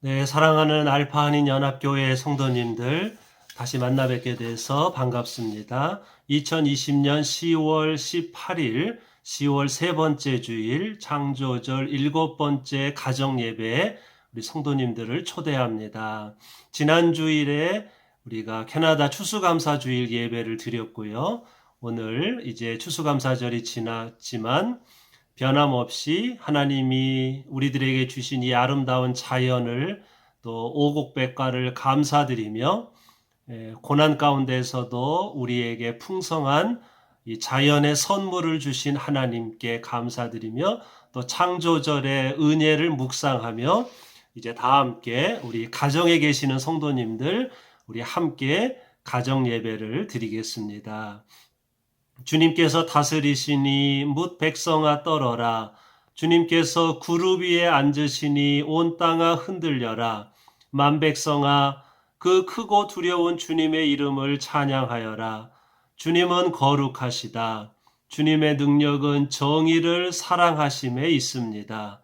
네, 사랑하는 알파 한인 연합교회 성도님들 다시 만나 뵙게 돼서 반갑습니다. 2020년 10월 18일, 10월 세 번째 주일 창조절 일곱 번째 가정 예배에 우리 성도님들을 초대합니다. 지난 주일에 우리가 캐나다 추수감사 주일 예배를 드렸고요. 오늘 이제 추수감사절이 지났지만 변함없이 하나님이 우리들에게 주신 이 아름다운 자연을 또 오곡백과를 감사드리며 고난 가운데서도 우리에게 풍성한 이 자연의 선물을 주신 하나님께 감사드리며 또 창조절의 은혜를 묵상하며 이제 다 함께 우리 가정에 계시는 성도님들 우리 함께 가정 예배를 드리겠습니다. 주님께서 다스리시니 뭇 백성아 떨어라. 주님께서 구름 위에 앉으시니 온 땅아 흔들려라. 만백성아 그 크고 두려운 주님의 이름을 찬양하여라. 주님은 거룩하시다. 주님의 능력은 정의를 사랑하심에 있습니다.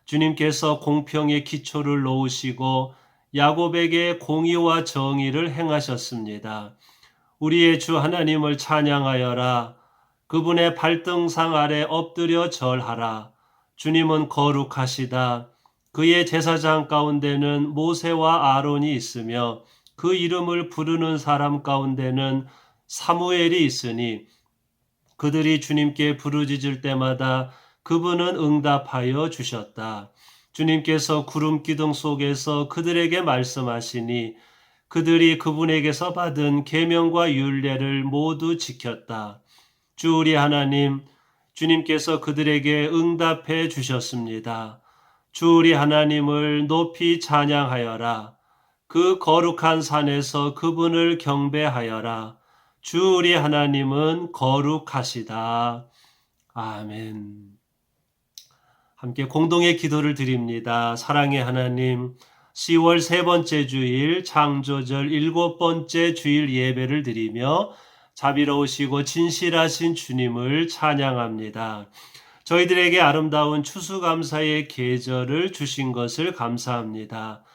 주님께서 공평의 기초를 놓으시고 야곱에게 공의와 정의를 행하셨습니다. 우리의 주 하나님을 찬양하여라. 그분의 발등상 아래 엎드려 절하라. 주님은 거룩하시다. 그의 제사장 가운데는 모세와 아론이 있으며 그 이름을 부르는 사람 가운데는 사무엘이 있으니 그들이 주님께 부르짖을 때마다 그분은 응답하여 주셨다. 주님께서 구름 기둥 속에서 그들에게 말씀하시니 그들이 그분에게서 받은 계명과 율례를 모두 지켰다. 주 우리 하나님, 주님께서 그들에게 응답해 주셨습니다. 주 우리 하나님을 높이 찬양하여라. 그 거룩한 산에서 그분을 경배하여라. 주 우리 하나님은 거룩하시다. 아멘. 함께 공동의 기도를 드립니다. 사랑의 하나님, 10월 세 번째 주일 창조절 일곱 번째 주일 예배를 드리며 자비로우시고 진실하신 주님을 찬양합니다. 저희들에게 아름다운 추수감사의 계절을 주신 것을 감사합니다.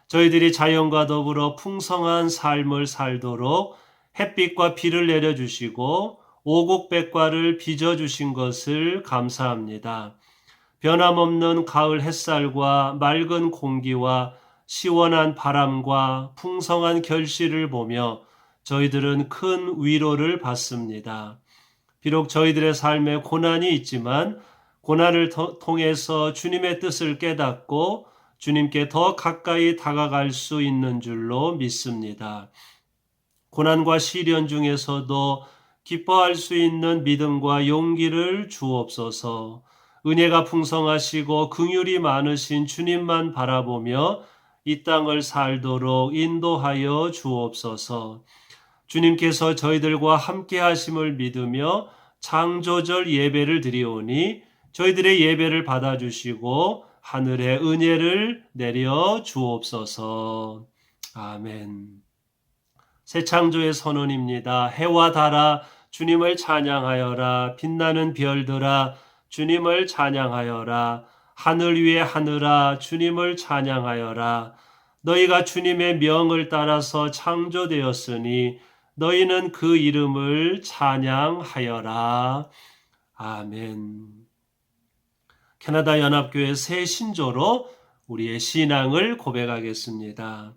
저희들이 자연과 더불어 풍성한 삶을 살도록 햇빛과 비를 내려주시고 오곡백과를 빚어주신 것을 감사합니다. 변함없는 가을 햇살과 맑은 공기와 시원한 바람과 풍성한 결실을 보며 저희들은 큰 위로를 받습니다. 비록 저희들의 삶에 고난이 있지만 고난을 통해서 주님의 뜻을 깨닫고 주님께 더 가까이 다가갈 수 있는 줄로 믿습니다. 고난과 시련 중에서도 기뻐할 수 있는 믿음과 용기를 주옵소서. 은혜가 풍성하시고 긍휼이 많으신 주님만 바라보며 이 땅을 살도록 인도하여 주옵소서. 주님께서 저희들과 함께 하심을 믿으며 창조절 예배를 드리오니 저희들의 예배를 받아주시고 하늘의 은혜를 내려 주옵소서. 아멘. 새 창조의 선언입니다. 해와 달아 주님을 찬양하여라. 빛나는 별들아 주님을 찬양하여라. 하늘 위에 하늘아 주님을 찬양하여라. 너희가 주님의 명을 따라서 창조되었으니 너희는 그 이름을 찬양하여라. 아멘. 캐나다 연합교회 새 신조로 우리의 신앙을 고백하겠습니다.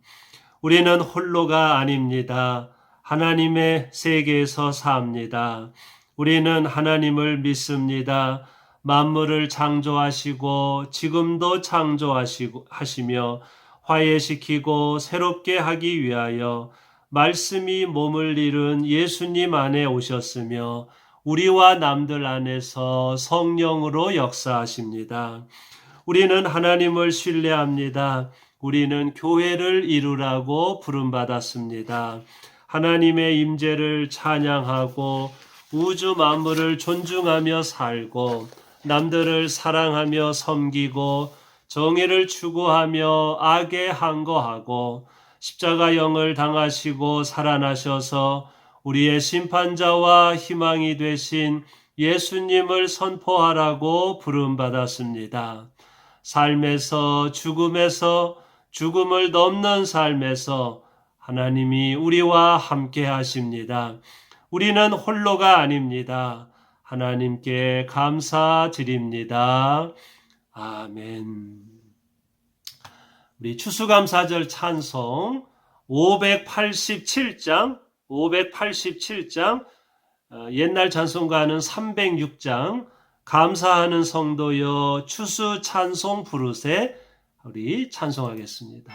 우리는 홀로가 아닙니다. 하나님의 세계에서 삽니다. 우리는 하나님을 믿습니다. 만물을 창조하시고 지금도 창조하시며 화해시키고 새롭게 하기 위하여 말씀이 몸을 이룬 예수님 안에 오셨으며 우리와 남들 안에서 성령으로 역사하십니다. 우리는 하나님을 신뢰합니다. 우리는 교회를 이루라고 부름받았습니다. 하나님의 임재를 찬양하고 우주 만물을 존중하며 살고 남들을 사랑하며 섬기고 정의를 추구하며 악에 항거하고 십자가 영을 당하시고 살아나셔서 우리의 심판자와 희망이 되신 예수님을 선포하라고 부름받았습니다. 삶에서 죽음에서 죽음을 넘는 삶에서 하나님이 우리와 함께 하십니다. 우리는 홀로가 아닙니다. 하나님께 감사드립니다. 아멘. 우리 추수감사절 찬송 587장 옛날 찬송가는 306장 감사하는 성도여 추수 찬송 부르세 우리 찬송하겠습니다.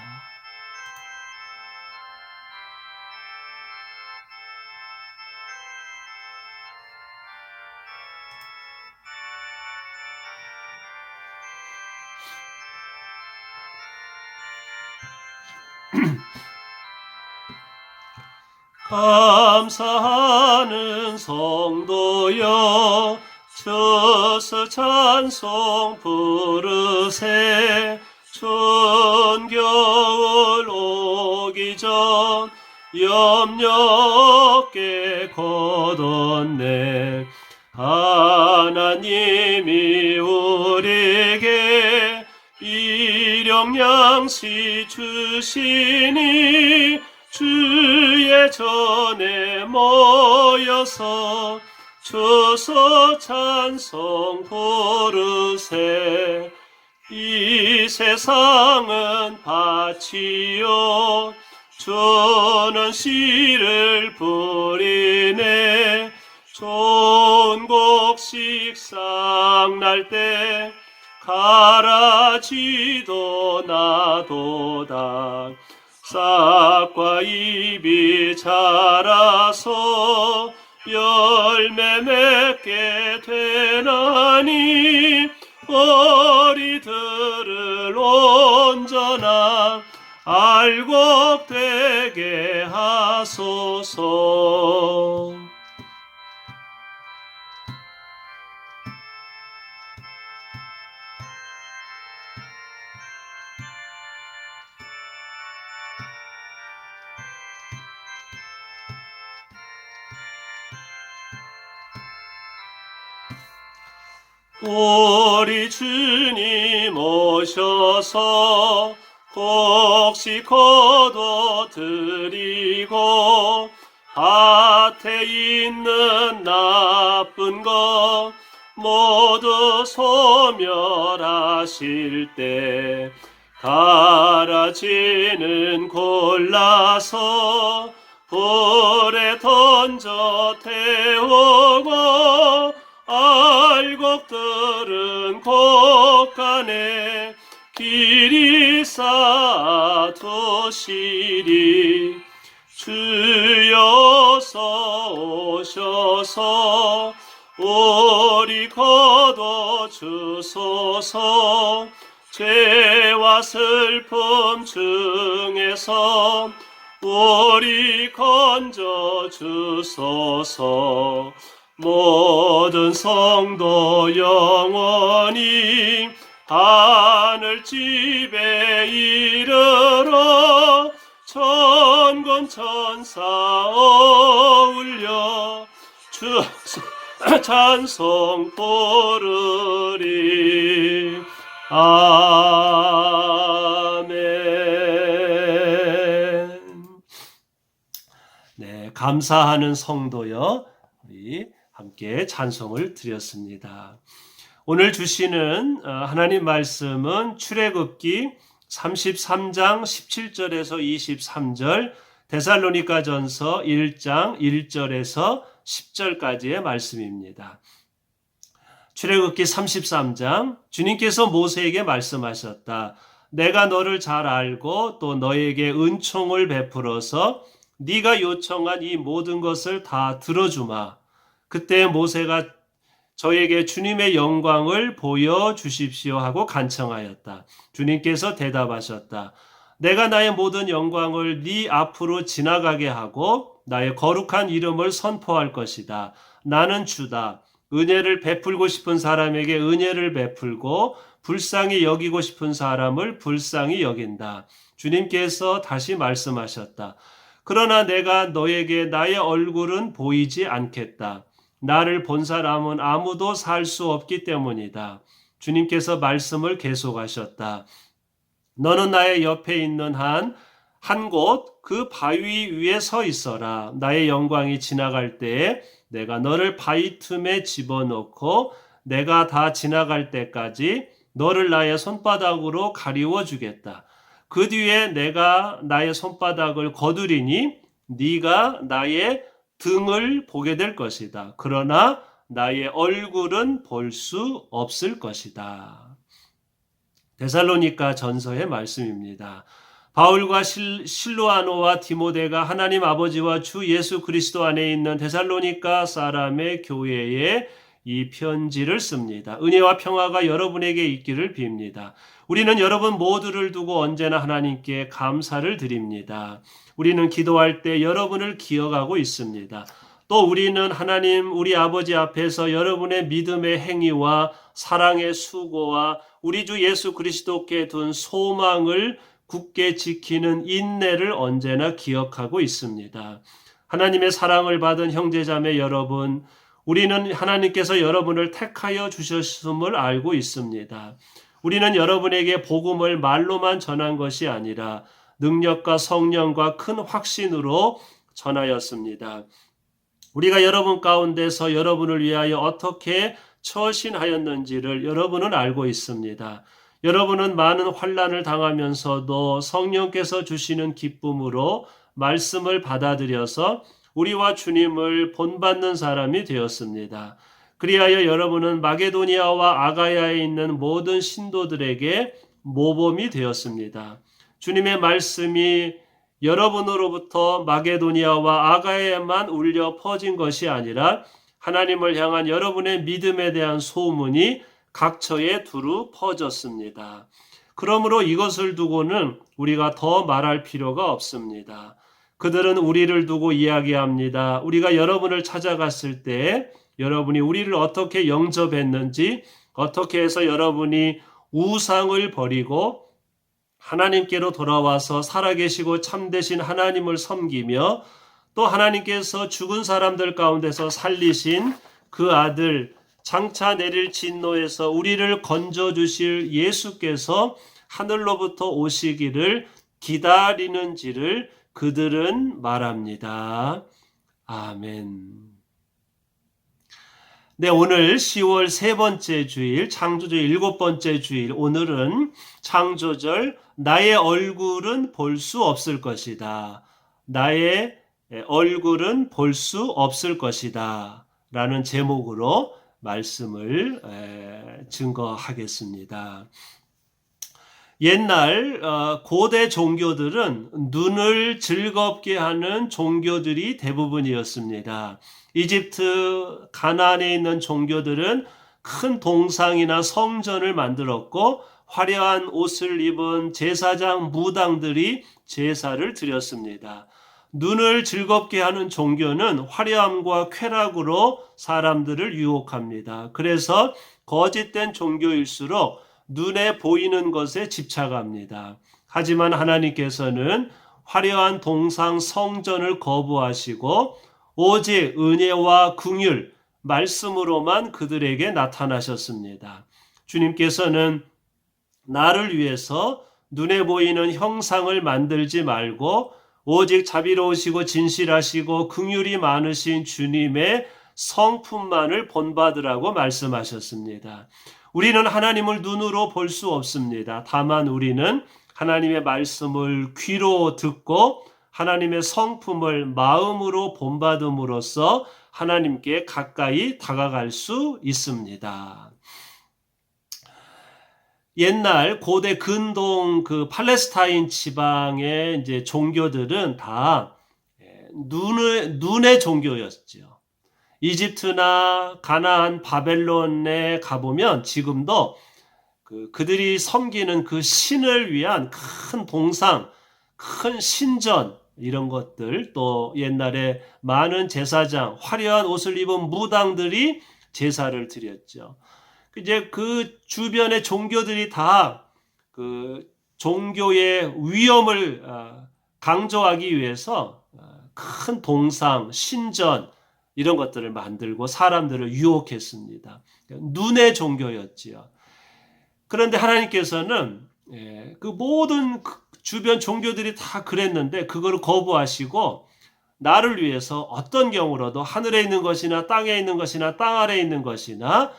감사하는 성도여 추수 찬송 부르세 추운 겨울 오기 전 염려 없게 거뒀네 하나님이 우리에게 일용 양식 주시니 주의 전에 모여서 추수 찬송 부르세 이 세상은 밭이요 주는 씨를 뿌리네 좋은 곡식 싹날 때 가라지도 나도다 싹과 잎이 자라서 열매 맺게 되나니 머리들을 온전한 알곡되게 하소서. 우리 주님 오셔서 곡식 거둬드리고 밭에 있는 나쁜 것 모두 소멸하실 때 가라지는 골라서 불에 던져 태우고 알곡들은 곳간에 길이 쌓아두시리 주여서 오셔서 우리 거둬주소서 죄와 슬픔 중에서 우리 건져주소서 모든 성도 영원히 하늘집에 이르러 천군 천사 어울려 주 찬송 부르리. 아멘. 네, 감사하는 성도여 우리 함께 찬송을 드렸습니다. 오늘 주시는 하나님 말씀은 출애굽기 33장 17절에서 23절, 데살로니가전서 1장 1절에서 10절까지의 말씀입니다. 출애굽기 33장 주님께서 모세에게 말씀하셨다. 내가 너를 잘 알고 또 너에게 은총을 베풀어서 네가 요청한 이 모든 것을 다 들어주마. 그때 모세가 저에게 주님의 영광을 보여주십시오 하고 간청하였다. 주님께서 대답하셨다. 내가 나의 모든 영광을 네 앞으로 지나가게 하고 나의 거룩한 이름을 선포할 것이다. 나는 주다. 은혜를 베풀고 싶은 사람에게 은혜를 베풀고 불쌍히 여기고 싶은 사람을 불쌍히 여긴다. 주님께서 다시 말씀하셨다. 그러나 내가 너에게 나의 얼굴은 보이지 않겠다. 나를 본 사람은 아무도 살 수 없기 때문이다. 주님께서 말씀을 계속하셨다. 너는 나의 옆에 있는 한 곳 그 바위 위에 서 있어라. 나의 영광이 지나갈 때에 내가 너를 바위 틈에 집어넣고 내가 다 지나갈 때까지 너를 나의 손바닥으로 가리워 주겠다. 그 뒤에 내가 나의 손바닥을 거두리니 네가 나의 등을 보게 될 것이다. 그러나 나의 얼굴은 볼 수 없을 것이다. 데살로니가 전서의 말씀입니다. 바울과 실로아노와 디모데가 하나님 아버지와 주 예수 그리스도 안에 있는 데살로니가 사람의 교회에 이 편지를 씁니다. 은혜와 평화가 여러분에게 있기를 빕니다. 우리는 여러분 모두를 두고 언제나 하나님께 감사를 드립니다. 우리는 기도할 때 여러분을 기억하고 있습니다. 또 우리는 하나님 우리 아버지 앞에서 여러분의 믿음의 행위와 사랑의 수고와 우리 주 예수 그리스도께 둔 소망을 굳게 지키는 인내를 언제나 기억하고 있습니다. 하나님의 사랑을 받은 형제자매 여러분, 우리는 하나님께서 여러분을 택하여 주셨음을 알고 있습니다. 우리는 여러분에게 복음을 말로만 전한 것이 아니라 능력과 성령과 큰 확신으로 전하였습니다. 우리가 여러분 가운데서 여러분을 위하여 어떻게 처신하였는지를 여러분은 알고 있습니다. 여러분은 많은 환난을 당하면서도 성령께서 주시는 기쁨으로 말씀을 받아들여서 우리와 주님을 본받는 사람이 되었습니다. 그리하여 여러분은 마게도니아와 아가야에 있는 모든 신도들에게 모범이 되었습니다. 주님의 말씀이 여러분으로부터 마게도니아와 아가야에만 울려 퍼진 것이 아니라 하나님을 향한 여러분의 믿음에 대한 소문이 각처에 두루 퍼졌습니다. 그러므로 이것을 두고는 우리가 더 말할 필요가 없습니다. 그들은 우리를 두고 이야기합니다. 우리가 여러분을 찾아갔을 때 여러분이 우리를 어떻게 영접했는지, 어떻게 해서 여러분이 우상을 버리고 하나님께로 돌아와서 살아계시고 참되신 하나님을 섬기며 또 하나님께서 죽은 사람들 가운데서 살리신 그 아들 장차 내릴 진노에서 우리를 건져주실 예수께서 하늘로부터 오시기를 기다리는지를 그들은 말합니다. 아멘. 네, 오늘 10월 세 번째 주일, 창조절 일곱 번째 주일, 오늘은 창조절 나의 얼굴은 볼 수 없을 것이다. 나의 얼굴은 볼 수 없을 것이다. 라는 제목으로 말씀을 증거하겠습니다. 옛날 고대 종교들은 눈을 즐겁게 하는 종교들이 대부분이었습니다. 이집트 가나안에 있는 종교들은 큰 동상이나 성전을 만들었고 화려한 옷을 입은 제사장 무당들이 제사를 드렸습니다. 눈을 즐겁게 하는 종교는 화려함과 쾌락으로 사람들을 유혹합니다. 그래서 거짓된 종교일수록 눈에 보이는 것에 집착합니다. 하지만 하나님께서는 화려한 동상 성전을 거부하시고 오직 은혜와 긍휼, 말씀으로만 그들에게 나타나셨습니다. 주님께서는 나를 위해서 눈에 보이는 형상을 만들지 말고 오직 자비로우시고 진실하시고 긍휼이 많으신 주님의 성품만을 본받으라고 말씀하셨습니다. 우리는 하나님을 눈으로 볼 수 없습니다. 다만 우리는 하나님의 말씀을 귀로 듣고 하나님의 성품을 마음으로 본받음으로써 하나님께 가까이 다가갈 수 있습니다. 옛날 고대 근동 그 팔레스타인 지방의 이제 종교들은 다 눈의 종교였죠. 이집트나 가나안, 바벨론에 가보면 지금도 그들이 섬기는 그 신을 위한 큰 동상, 큰 신전 이런 것들, 또 옛날에 많은 제사장, 화려한 옷을 입은 무당들이 제사를 드렸죠. 이제 그 주변의 종교들이 다 그 종교의 위엄을 강조하기 위해서 큰 동상, 신전 이런 것들을 만들고 사람들을 유혹했습니다. 눈의 종교였지요. 그런데 하나님께서는 그 모든 주변 종교들이 다 그랬는데 그거를 거부하시고 나를 위해서 어떤 경우로도 하늘에 있는 것이나 땅에 있는 것이나 땅 아래에 있는 것이나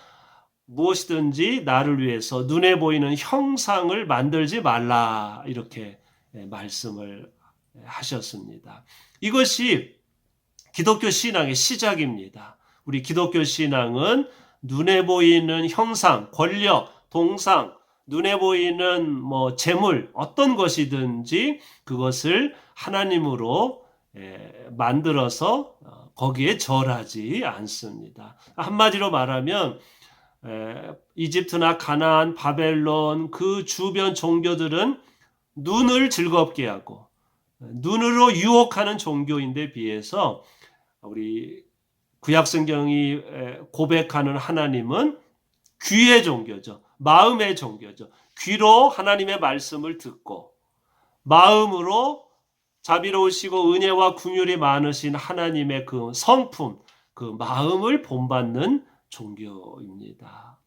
무엇이든지 나를 위해서 눈에 보이는 형상을 만들지 말라 이렇게 말씀을 하셨습니다. 이것이 기독교 신앙의 시작입니다. 우리 기독교 신앙은 눈에 보이는 형상, 권력, 동상, 눈에 보이는 재물 어떤 것이든지 그것을 하나님으로 만들어서 거기에 절하지 않습니다. 한마디로 말하면 이집트나 가나안, 바벨론 그 주변 종교들은 눈을 즐겁게 하고 눈으로 유혹하는 종교인데 비해서 우리 구약성경이 고백하는 하나님은 귀의 종교죠. 마음의 종교죠. 귀로 하나님의 말씀을 듣고 마음으로 자비로우시고 은혜와 긍휼이 많으신 하나님의 그 성품, 그 마음을 본받는 종교입니다.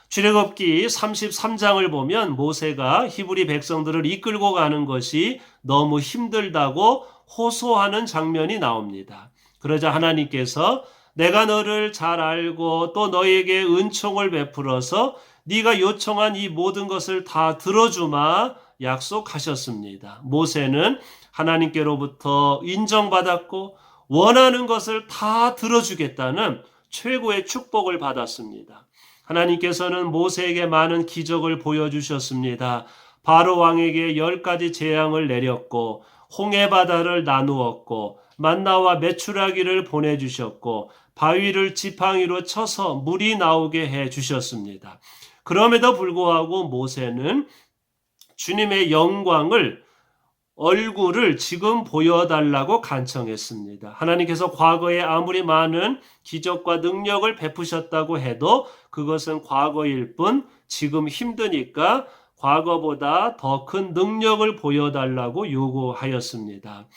출애굽기 33장을 보면 모세가 히브리 백성들을 이끌고 가는 것이 너무 힘들다고 호소하는 장면이 나옵니다. 그러자 하나님께서 내가 너를 잘 알고 또 너에게 은총을 베풀어서 네가 요청한 이 모든 것을 다 들어주마 약속하셨습니다. 모세는 하나님께로부터 인정받았고 원하는 것을 다 들어주겠다는 최고의 축복을 받았습니다. 하나님께서는 모세에게 많은 기적을 보여주셨습니다. 바로 왕에게 10가지 재앙을 내렸고 홍해 바다를 나누었고 만나와 메추라기를 보내주셨고 바위를 지팡이로 쳐서 물이 나오게 해주셨습니다. 그럼에도 불구하고 모세는 주님의 영광을 얼굴을 지금 보여달라고 간청했습니다. 하나님께서 과거에 아무리 많은 기적과 능력을 베푸셨다고 해도 그것은 과거일 뿐 지금 힘드니까 과거보다 더 큰 능력을 보여달라고 요구하였습니다.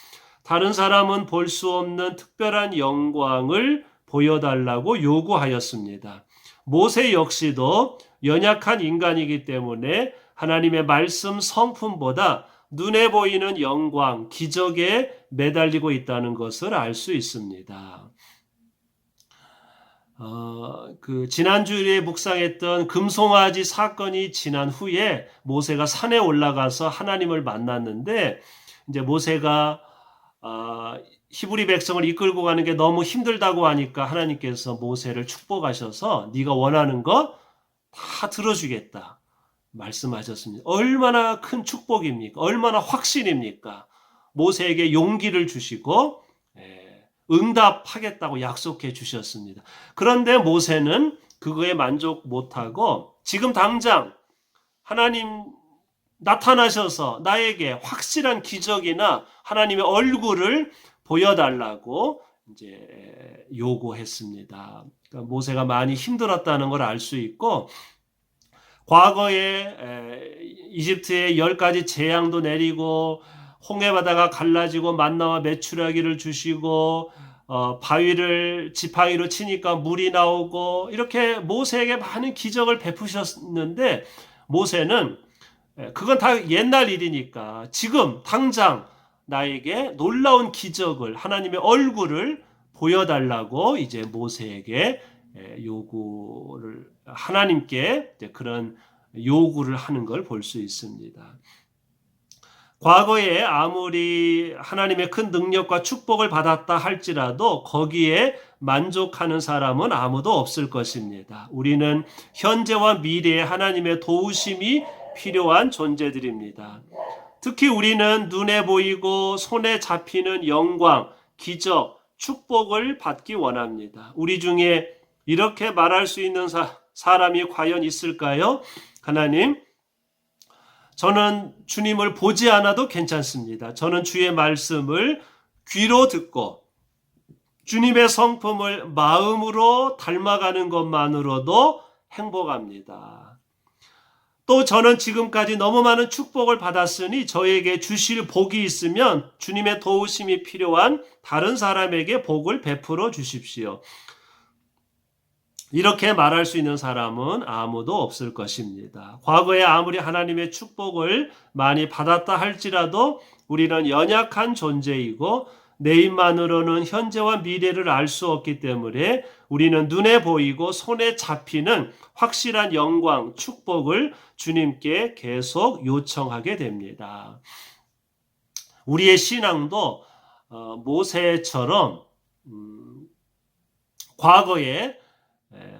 다른 사람은 볼 수 없는 특별한 영광을 보여달라고 요구하였습니다. 모세 역시도 연약한 인간이기 때문에 하나님의 말씀 성품보다 눈에 보이는 영광, 기적에 매달리고 있다는 것을 알 수 있습니다. 지난주에 묵상했던 금송아지 사건이 지난 후에 모세가 산에 올라가서 하나님을 만났는데 이제 모세가 히브리 백성을 이끌고 가는 게 너무 힘들다고 하니까 하나님께서 모세를 축복하셔서 네가 원하는 거 다 들어주겠다 말씀하셨습니다. 얼마나 큰 축복입니까? 얼마나 확신입니까? 모세에게 용기를 주시고 응답하겠다고 약속해 주셨습니다. 그런데 모세는 그거에 만족 못하고 지금 당장 하나님 나타나셔서 나에게 확실한 기적이나 하나님의 얼굴을 보여달라고 이제 요구했습니다. 그러니까 모세가 많이 힘들었다는 걸 알 수 있고 과거에 이집트에 10가지 재앙도 내리고 홍해바다가 갈라지고 만나와 메추라기를 주시고 바위를 지팡이로 치니까 물이 나오고 이렇게 모세에게 많은 기적을 베푸셨는데 모세는 그건 다 옛날 일이니까 지금 당장 나에게 놀라운 기적을 하나님의 얼굴을 보여달라고 이제 모세에게 요구를 하나님께 그런 요구를 하는 걸 볼 수 있습니다. 과거에 아무리 하나님의 큰 능력과 축복을 받았다 할지라도 거기에 만족하는 사람은 아무도 없을 것입니다. 우리는 현재와 미래에 하나님의 도우심이 필요한 존재들입니다. 특히 우리는 눈에 보이고 손에 잡히는 영광, 기적, 축복을 받기 원합니다. 우리 중에 이렇게 말할 수 있는 사람이 과연 있을까요? 하나님, 저는 주님을 보지 않아도 괜찮습니다. 저는 주의 말씀을 귀로 듣고 주님의 성품을 마음으로 닮아가는 것만으로도 행복합니다. 또 저는 지금까지 너무 많은 축복을 받았으니 저에게 주실 복이 있으면 주님의 도우심이 필요한 다른 사람에게 복을 베풀어 주십시오. 이렇게 말할 수 있는 사람은 아무도 없을 것입니다. 과거에 아무리 하나님의 축복을 많이 받았다 할지라도 우리는 연약한 존재이고 내 힘만으로는 현재와 미래를 알 수 없기 때문에 우리는 눈에 보이고 손에 잡히는 확실한 영광, 축복을 주님께 계속 요청하게 됩니다. 우리의 신앙도 모세처럼 과거에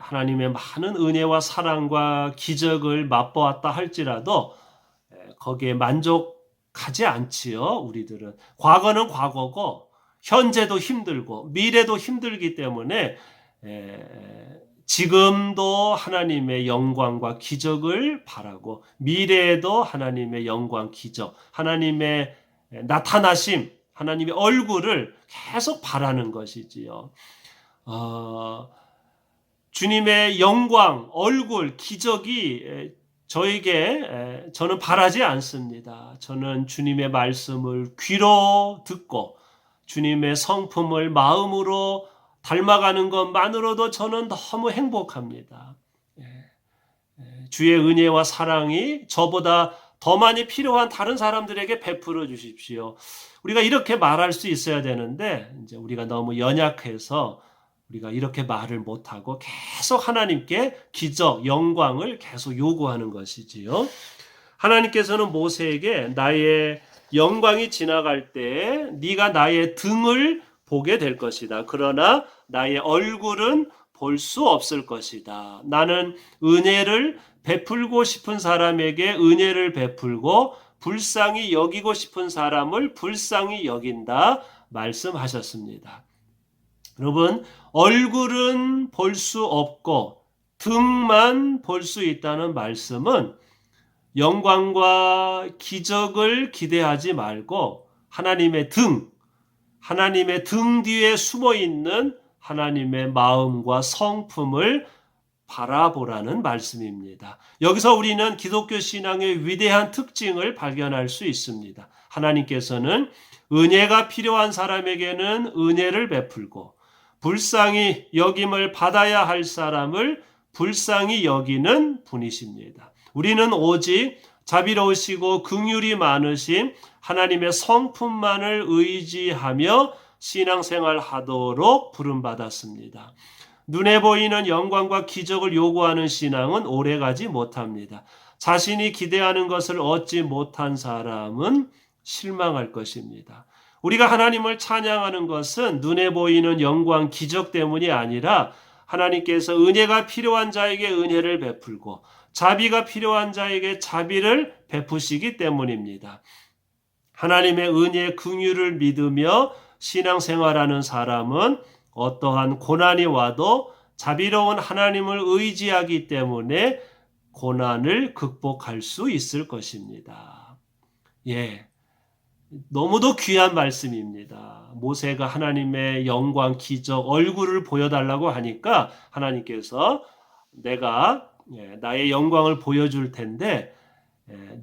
하나님의 많은 은혜와 사랑과 기적을 맛보았다 할지라도 거기에 만족하지 않지요. 우리들은 과거는 과거고 현재도 힘들고 미래도 힘들기 때문에 지금도 하나님의 영광과 기적을 바라고 미래에도 하나님의 영광, 기적, 하나님의 나타나심, 하나님의 얼굴을 계속 바라는 것이지요. 주님의 영광, 얼굴, 기적이 저는 바라지 않습니다. 저는 주님의 말씀을 귀로 듣고 주님의 성품을 마음으로 닮아가는 것만으로도 저는 너무 행복합니다. 주의 은혜와 사랑이 저보다 더 많이 필요한 다른 사람들에게 베풀어 주십시오. 우리가 이렇게 말할 수 있어야 되는데 이제 우리가 너무 연약해서 우리가 이렇게 말을 못하고 계속 하나님께 기적, 영광을 계속 요구하는 것이지요. 하나님께서는 모세에게 나의 영광이 지나갈 때 네가 나의 등을 보게 될 것이다. 그러나 나의 얼굴은 볼 수 없을 것이다. 나는 은혜를 베풀고 싶은 사람에게 은혜를 베풀고 불쌍히 여기고 싶은 사람을 불쌍히 여긴다 말씀하셨습니다. 여러분, 얼굴은 볼 수 없고 등만 볼 수 있다는 말씀은 영광과 기적을 기대하지 말고 하나님의 등 뒤에 숨어 있는 하나님의 마음과 성품을 바라보라는 말씀입니다. 여기서 우리는 기독교 신앙의 위대한 특징을 발견할 수 있습니다. 하나님께서는 은혜가 필요한 사람에게는 은혜를 베풀고 불쌍히 여김을 받아야 할 사람을 불쌍히 여기는 분이십니다. 우리는 오직 자비로우시고 긍휼이 많으신 하나님의 성품만을 의지하며 신앙생활 하도록 부름받았습니다. 눈에 보이는 영광과 기적을 요구하는 신앙은 오래가지 못합니다. 자신이 기대하는 것을 얻지 못한 사람은 실망할 것입니다. 우리가 하나님을 찬양하는 것은 눈에 보이는 영광, 기적 때문이 아니라 하나님께서 은혜가 필요한 자에게 은혜를 베풀고 자비가 필요한 자에게 자비를 베푸시기 때문입니다. 하나님의 은혜, 긍휼을 믿으며 신앙생활하는 사람은 어떠한 고난이 와도 자비로운 하나님을 의지하기 때문에 고난을 극복할 수 있을 것입니다. 너무도 귀한 말씀입니다. 모세가 하나님의 영광, 기적, 얼굴을 보여달라고 하니까 하나님께서 내가 나의 영광을 보여줄 텐데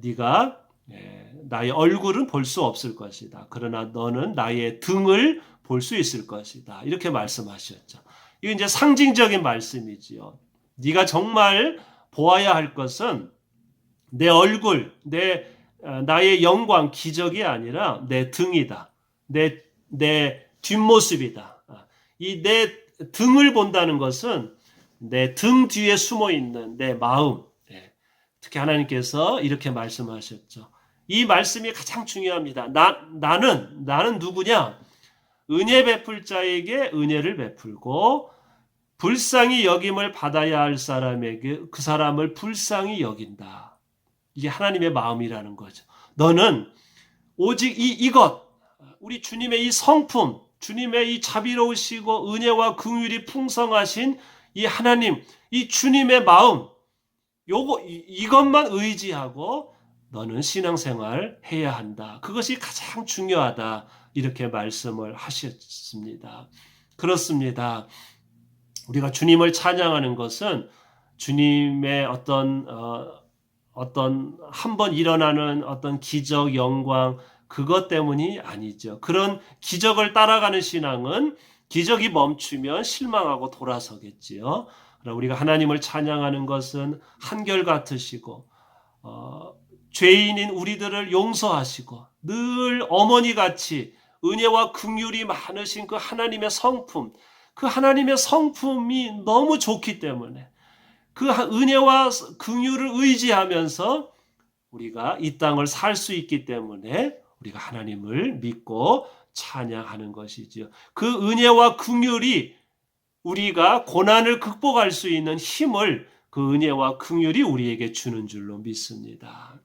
네가 나의 얼굴은 볼 수 없을 것이다. 그러나 너는 나의 등을 볼 수 있을 것이다. 이렇게 말씀하셨죠. 이거 이제 상징적인 말씀이지요. 네가 정말 보아야 할 것은 내 얼굴, 나의 영광, 기적이 아니라 내 등이다. 내 뒷모습이다. 이 내 등을 본다는 것은 내 등 뒤에 숨어 있는 내 마음. 특히 하나님께서 이렇게 말씀하셨죠. 이 말씀이 가장 중요합니다. 나는 누구냐? 은혜 베풀 자에게 은혜를 베풀고 불쌍히 여김을 받아야 할 사람에게 그 사람을 불쌍히 여긴다. 이게 하나님의 마음이라는 거죠. 너는 오직 이것, 우리 주님의 이 성품, 주님의 이 자비로우시고 은혜와 긍휼이 풍성하신 이 하나님, 이 주님의 마음, 이것만 의지하고 너는 신앙생활 해야 한다. 그것이 가장 중요하다. 이렇게 말씀을 하셨습니다. 그렇습니다. 우리가 주님을 찬양하는 것은 주님의 어떤 한번 일어나는 어떤 기적, 영광, 그것 때문이 아니죠. 그런 기적을 따라가는 신앙은 기적이 멈추면 실망하고 돌아서겠지요. 우리가 하나님을 찬양하는 것은 한결같으시고 죄인인 우리들을 용서하시고 늘 어머니같이 은혜와 긍휼이 많으신 그 하나님의 성품, 그 하나님의 성품이 너무 좋기 때문에 그 은혜와 긍휼을 의지하면서 우리가 이 땅을 살 수 있기 때문에 우리가 하나님을 믿고 찬양하는 것이지요. 그 은혜와 긍휼이 우리가 고난을 극복할 수 있는 힘을 그 은혜와 긍휼이 우리에게 주는 줄로 믿습니다.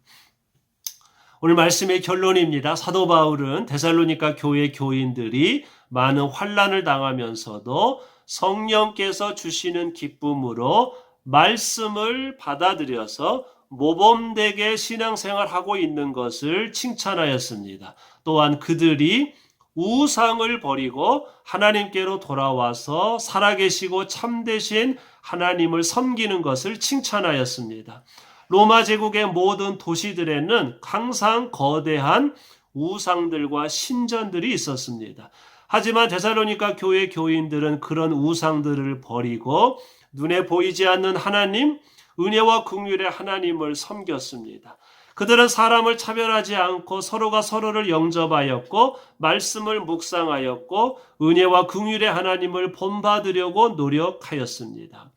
오늘 말씀의 결론입니다. 사도 바울은 데살로니가 교회 교인들이 많은 환난을 당하면서도 성령께서 주시는 기쁨으로 말씀을 받아들여서 모범되게 신앙생활하고 있는 것을 칭찬하였습니다. 또한 그들이 우상을 버리고 하나님께로 돌아와서 살아계시고 참되신 하나님을 섬기는 것을 칭찬하였습니다. 로마 제국의 모든 도시들에는 항상 거대한 우상들과 신전들이 있었습니다. 하지만 데살로니가 교회 교인들은 그런 우상들을 버리고 눈에 보이지 않는 하나님, 은혜와 긍휼의 하나님을 섬겼습니다. 그들은 사람을 차별하지 않고 서로가 서로를 영접하였고 말씀을 묵상하였고 은혜와 긍휼의 하나님을 본받으려고 노력하였습니다.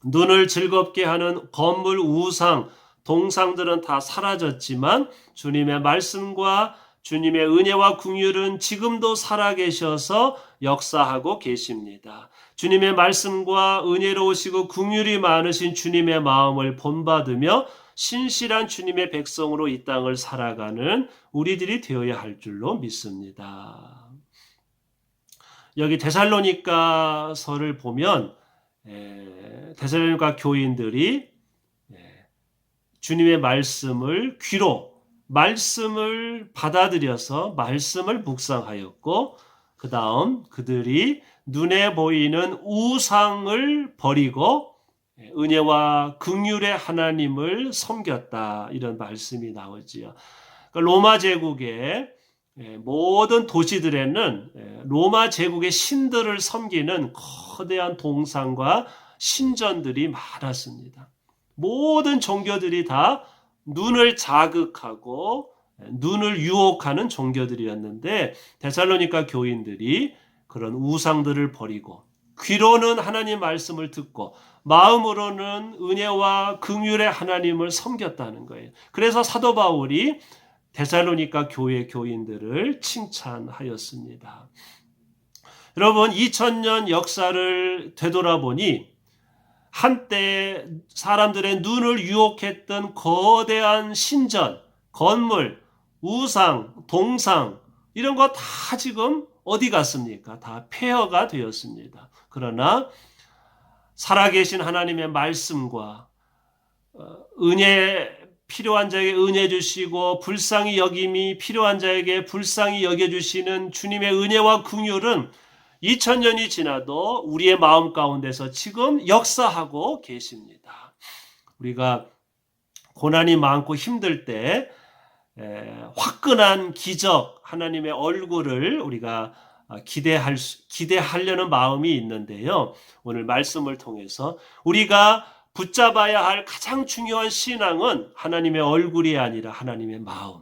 눈을 즐겁게 하는 건물, 우상, 동상들은 다 사라졌지만 주님의 말씀과 주님의 은혜와 긍휼은 지금도 살아계셔서 역사하고 계십니다. 주님의 말씀과 은혜로우시고 긍휼이 많으신 주님의 마음을 본받으며 신실한 주님의 백성으로 이 땅을 살아가는 우리들이 되어야 할 줄로 믿습니다. 여기 데살로니가서를 보면 데살로니가 교인들이 주님의 말씀을 귀로 말씀을 받아들여서 말씀을 묵상하였고 그 다음 그들이 눈에 보이는 우상을 버리고 은혜와 긍휼의 하나님을 섬겼다 이런 말씀이 나오지요. 로마 제국의 모든 도시들에는 로마 제국의 신들을 섬기는 거대한 동상과 신전들이 많았습니다. 모든 종교들이 다 눈을 자극하고 눈을 유혹하는 종교들이었는데 데살로니가 교인들이 그런 우상들을 버리고 귀로는 하나님 말씀을 듣고 마음으로는 은혜와 긍휼의 하나님을 섬겼다는 거예요. 그래서 사도 바울이 데살로니가 교회 교인들을 칭찬하였습니다. 여러분 2000년 역사를 되돌아보니 한때 사람들의 눈을 유혹했던 거대한 신전, 건물, 우상, 동상 이런 거 다 지금 어디 갔습니까? 다 폐허가 되었습니다. 그러나 살아계신 하나님의 말씀과 은혜 필요한 자에게 은혜 주시고 불쌍히 여김이 필요한 자에게 불쌍히 여겨주시는 주님의 은혜와 긍휼은 2000년이 지나도 우리의 마음 가운데서 지금 역사하고 계십니다. 우리가 고난이 많고 힘들 때 화끈한 기적 하나님의 얼굴을 우리가 기대하려는 마음이 있는데요. 오늘 말씀을 통해서 우리가 붙잡아야 할 가장 중요한 신앙은 하나님의 얼굴이 아니라 하나님의 마음,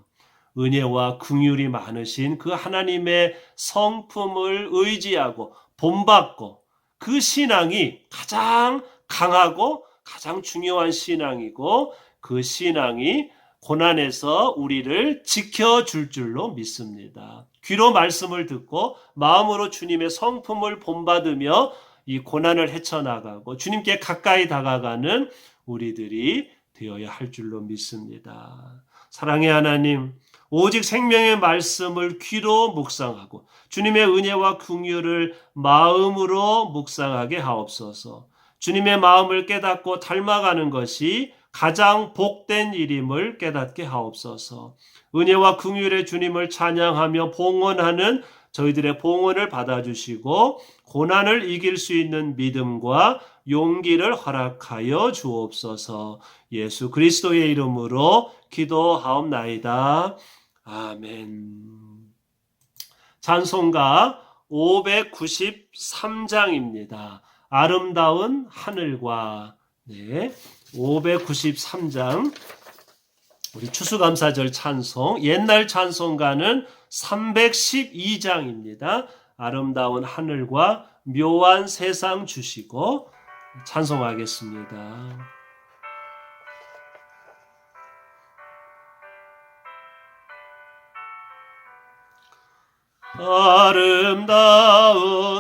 은혜와 긍휼이 많으신 그 하나님의 성품을 의지하고 본받고 그 신앙이 가장 강하고 가장 중요한 신앙이고 그 신앙이 고난에서 우리를 지켜줄 줄로 믿습니다. 귀로 말씀을 듣고 마음으로 주님의 성품을 본받으며 이 고난을 헤쳐나가고 주님께 가까이 다가가는 우리들이 되어야 할 줄로 믿습니다. 사랑의 하나님, 오직 생명의 말씀을 귀로 묵상하고 주님의 은혜와 긍휼을 마음으로 묵상하게 하옵소서. 주님의 마음을 깨닫고 닮아가는 것이 가장 복된 일임을 깨닫게 하옵소서. 은혜와 긍휼의 주님을 찬양하며 봉헌하는 저희들의 봉헌을 받아주시고 고난을 이길 수 있는 믿음과 용기를 허락하여 주옵소서. 예수 그리스도의 이름으로 기도하옵나이다. 아멘. 찬송가 593장입니다. 아름다운 하늘과 593장 우리 추수감사절 찬송 옛날 찬송가는 312장입니다. 아름다운 하늘과 묘한 세상 주시고 찬송하겠습니다. 아름다운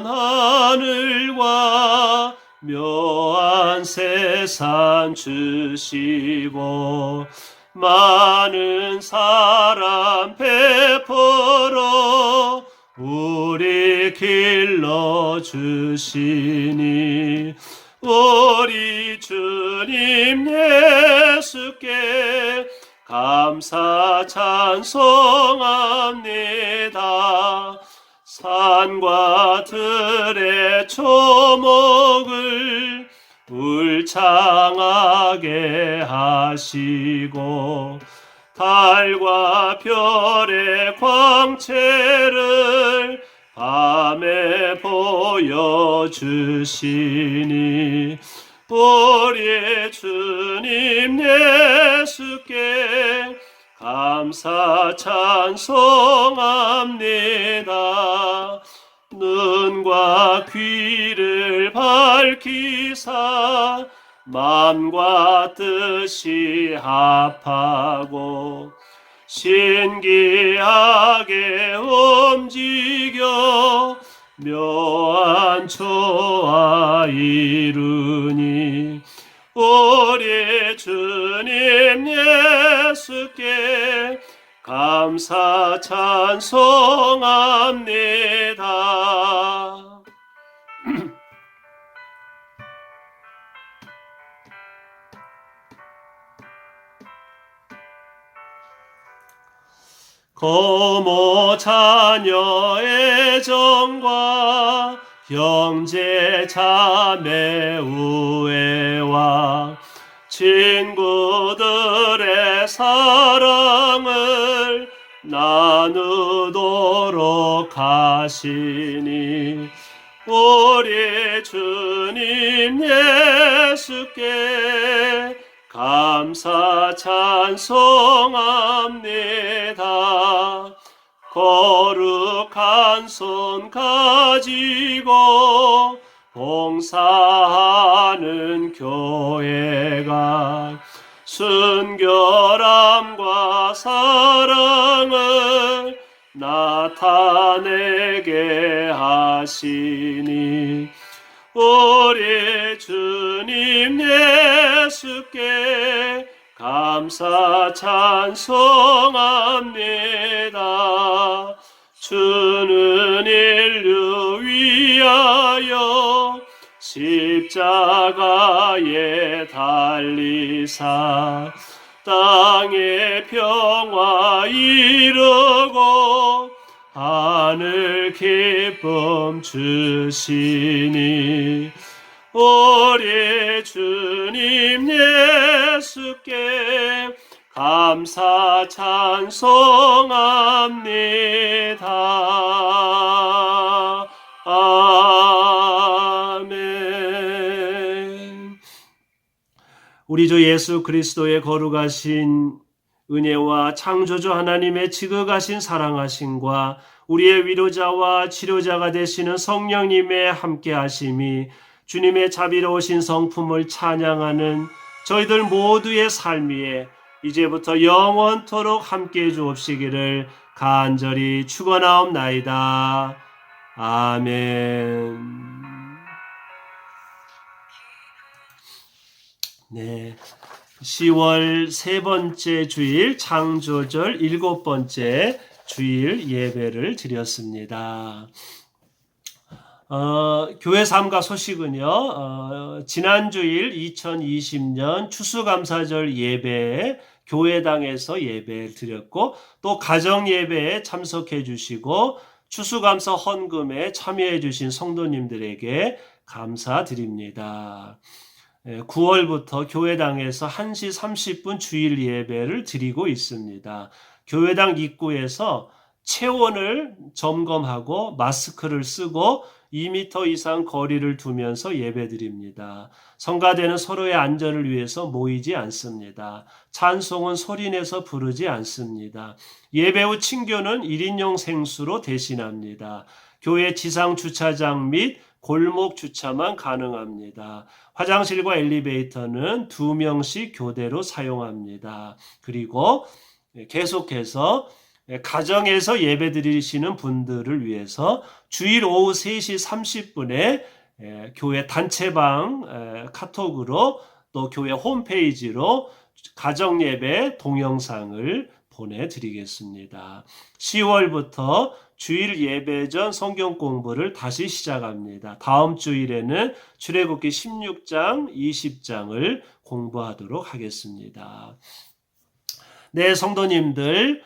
하늘과 묘한 세상 주시고 많은 사람 베풀어 우리 길러주시니 우리 주님 예수께 감사 찬송합니다. 산과 들의 초목을 울창하게 하시고 달과 별의 광채를 밤에 보여주시니 우리 주님 예수께 감사 찬송합니다. 눈과 귀를 밝히사 마음과 뜻이 합하고 신기하게 움직여 묘한 조화 이루니 우리 주님 예수께 감사 찬송합니다. 고모 자녀의 정과 형제 자매 우애와 친구들의 사랑을 나누도록 하시니 우리 주님 예수께 감사 찬송합니다. 거룩한 손 가지고 봉사하는 교회가 순결함과 사랑을 나타내게 하시니 우리 주님 예수께 감사 찬송합니다. 주는 인류 위하여 십자가에 달리사 땅의 평화 이루고 하늘 기쁨 주시니 우리 주님 예수께 감사 찬송합니다. 아멘. 우리 주 예수 그리스도의 거룩하신 은혜와 창조주 하나님의 지극하신 사랑하심과 우리의 위로자와 치료자가 되시는 성령님의 함께하심이 주님의 자비로우신 성품을 찬양하는 저희들 모두의 삶 위에 이제부터 영원토록 함께해 주옵시기를 간절히 축원하옵나이다. 아멘. 네, 10월 세 번째 주일 창조절 7번째 주일 예배를 드렸습니다. 교회 삼가 소식은요, 지난 주일 2020년 추수감사절 예배에 교회당에서 예배를 드렸고 또 가정 예배에 참석해 주시고 추수감사 헌금에 참여해 주신 성도님들에게 감사드립니다. 9월부터 교회당에서 1시 30분 주일 예배를 드리고 있습니다. 교회당 입구에서 체온을 점검하고 마스크를 쓰고 2m 이상 거리를 두면서 예배드립니다. 성가대는 서로의 안전을 위해서 모이지 않습니다. 찬송은 소리내서 부르지 않습니다. 예배 후 친교는 1인용 생수로 대신합니다. 교회 지상 주차장 및 골목 주차만 가능합니다. 화장실과 엘리베이터는 2명씩 교대로 사용합니다. 그리고 계속해서 가정에서 예배 드리시는 분들을 위해서 주일 오후 3시 30분에 교회 단체방 카톡으로 또 교회 홈페이지로 가정 예배 동영상을 보내드리겠습니다. 10월부터 주일 예배 전 성경 공부를 다시 시작합니다. 다음 주일에는 출애굽기 16장, 20장을 공부하도록 하겠습니다. 네, 성도님들,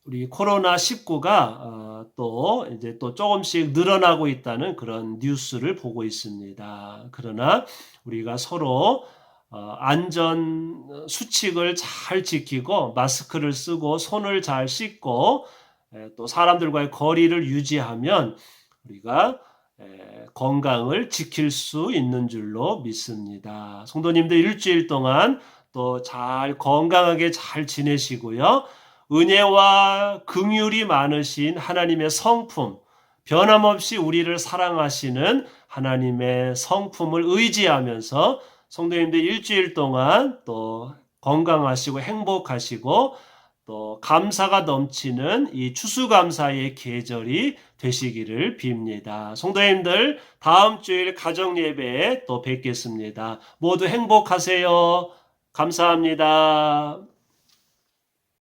우리 코로나19가 또 이제 또 조금씩 늘어나고 있다는 그런 뉴스를 보고 있습니다. 그러나 우리가 서로 안전 수칙을 잘 지키고 마스크를 쓰고 손을 잘 씻고 또 사람들과의 거리를 유지하면 우리가 건강을 지킬 수 있는 줄로 믿습니다. 성도님들 일주일 동안 또 잘 건강하게 잘 지내시고요. 은혜와 긍휼이 많으신 하나님의 성품, 변함없이 우리를 사랑하시는 하나님의 성품을 의지하면서 성도님들 일주일 동안 또 건강하시고 행복하시고 또 감사가 넘치는 이 추수감사의 계절이 되시기를 빕니다. 성도님들 다음 주일 가정 예배에 또 뵙겠습니다. 모두 행복하세요. 감사합니다.